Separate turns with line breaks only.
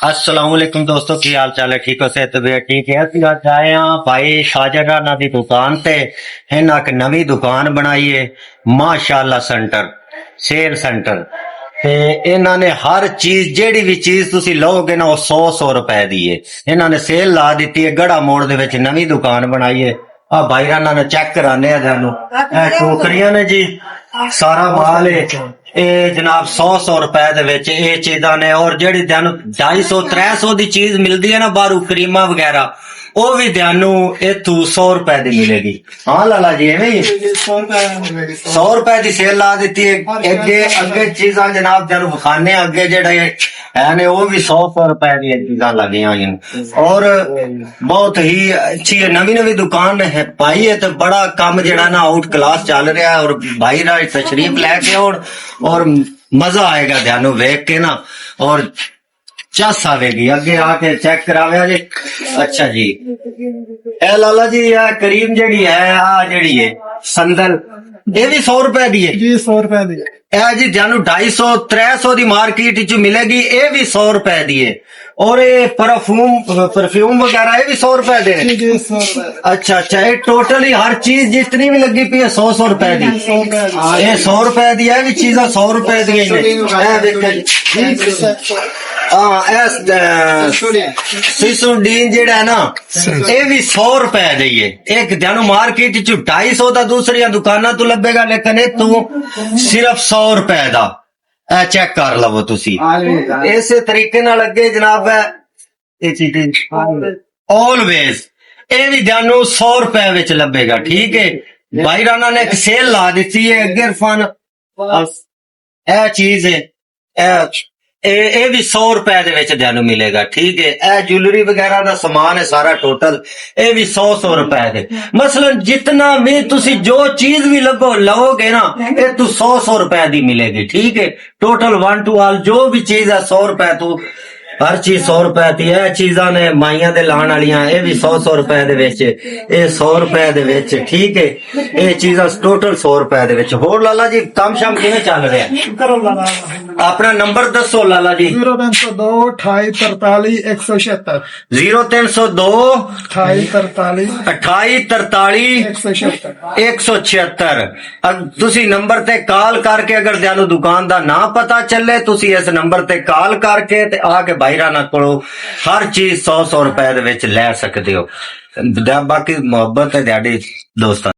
अस्सलाम वालेकुम दोस्तों, की हाल चाल है? ठीक हो? सेहत तबीयत ठीक है? ਅਸੀਂ ਅੱਜ ਆਏ ਹਾਂ ਭਾਈ ਸ਼ਾਹਜਹਾਨਾਂ ਦੀ ਦੁਕਾਨ ਤੇ। ਇਹਨਾਂ ਇੱਕ ਨਵੀਂ ਦੁਕਾਨ ਬਣਾਈ ਹੈ ਮਾਸ਼ਾਅੱਲਾ ਸੈਂਟਰ, ਸੇਲ ਸੈਂਟਰ। ਤੇ ਇਹਨਾਂ ਨੇ ਹਰ ਚੀਜ਼, ਜਿਹੜੀ ਵੀ ਚੀਜ਼ ਤੁਸੀਂ ਲਓਗੇ ਨਾ, ਉਹ 100 ਰੁਪਏ ਦੀ ਹੈ। ਇਹਨਾਂ ਨੇ ਸੇਲ ਲਾ ਦਿੱਤੀ ਹੈ। ਗੜਾ ਮੋੜ ਦੇ ਵਿੱਚ ਨਵੀਂ ਦੁਕਾਨ ਬਣਾਈ ਹੈ। ਆ ਭਾਈ ਰਾਣਾ ਨੇ ਚੈੱਕ ਕਰਾਨੇ ਆ ਤੁਹਾਨੂੰ। ਇਹ ਟੋਕਰੀਆਂ ਨੇ ਜੀ, ਸਾਰਾ ਮਾਲ ਹੈ। ਇਹ ਜਨਾਬ 100 ਰੁਪਏ ਦੇ ਵਿੱਚ ਇਹ ਚੀਜ਼ਾਂ ਨੇ। ਔਰ ਜਿਹੜੀ ਤੁਹਾਨੂੰ 250 300 ਦੀ ਚੀਜ਼ ਮਿਲਦੀ ਹੈ ਨਾ ਬਾਹਰੋਂ, ਕਰੀਮਾਂ ਵਗੈਰਾ, ਉਹ ਵੀ ਤੁਹਾਨੂੰ ਇਥੋਂ 100 ਰੁਪਏ ਦੀ ਮਿਲੇਗੀ। ਹਾਂ ਲਾਲਾ ਜੀ, ਐਵੇਂ ਹੀ 100 ਰੁਪਏ ਦੀ ਸੇਲ ਲਾ ਦਿੱਤੀ ਹੈ। ਅੱਗੇ ਚੀਜ਼ਾਂ ਜਨਾਬ ਤੁਹਾਨੂੰ ਵਿਖਾਣੇ। ਅੱਗੇ ਜਿਹੜੇ ਹੈ ਨੇ ਉਹ ਵੀ 100 ਰੁਪਏ ਦੀਆਂ ਚੀਜ਼ਾਂ ਲੱਗੀਆਂ ਹੋਈਆਂ। ਔਰ ਬਹੁਤ ਹੀ ਅੱਛੀ ਨਵੀਂ ਦੁਕਾਨ ਹੈ ਭਾਈ। ਇਹ ਤੇ ਬੜਾ ਕੰਮ ਜਿਹੜਾ ਨਾ ਆਊਟ ਕਲਾਸ ਚੱਲ ਰਿਹਾ ਹੈ। ਔਰ ਭਾਈ ਰਾਜ ਤਸ਼ਰੀਫ ਲੈ ਕੇ ਆਉਣ और मजा आएगा ध्यान वेख के ना, और चस आवेगी। अगे आके चेक करावे जी। अच्छा जी, ए लाला जी, यह करीम जड़ी है, आ जड़ी है संदल, ये भी 100 रुपए दी है जी। 100 रुपए दी है जी। जानू 250 300 दी मार्केट च मिलेगी। ये भी 100 रुपए दी है। और ये परफ्यूम वगैरह ये भी 100 रुपए दे। अच्छा, ये टोटली हर चीज जितनी भी लगी पी है 100 रुपए दी। ये 100 रुपए दी है भी चीजा 100 रुपए दी सिसुडीन जेड़ा है ना, ये भी 100 रुपए दी है। एक जानो मार्केट च 250 दा दूसरी दुकाना तो लभेगा, लेकिन ये तू सिर्फ 100 रुपए दा। चेक कर लवो तुसी। इसे तरीके नाल अगे जनाब ऑलवेज ये भी जानो 100 रुपए विच लभेगा। ठीक है, भाई राणा ने एक सेल ला दी है। अगे इरफान ए चीज है, ये भी 100 रुपए दे विच जानो मिलेगा। ठीक है, ए ज्वेलरी वगैरह दा सामान है सारा टोटल, ये भी 100 रुपए दे। मसलन जितना भी तुसी जो चीज भी लोगे ना, ये तू 100 रुपए दी मिलेगी। ठीक है, टोटल 1 to all जो भी चीज है 100 रुपए तू, हर चीज 100 रुपए दी है। चीजा ने माइया दे लाण वालियां, ये भी 100 रुपए दे विच, ये 100 रुपए दे विच। ठीक है, ये चीजा टोटल 100 रुपए दे विच। होर लाला जी काम शाम किवें चल रहा है? अपना नंबर दसो लाला जी।
0302 2843 176
0302
2843
2843 176। तुसी नंबर ते कॉल करके अगर जानो दुकान दा ना पता चले, तुसी इस नंबर ते कॉल करके ते आके भाई राणा कोलों हर चीज 100 रुपए दे विच ले सकदे हो। बाकी मोहब्बत है ध्याड़ी दोस्तां।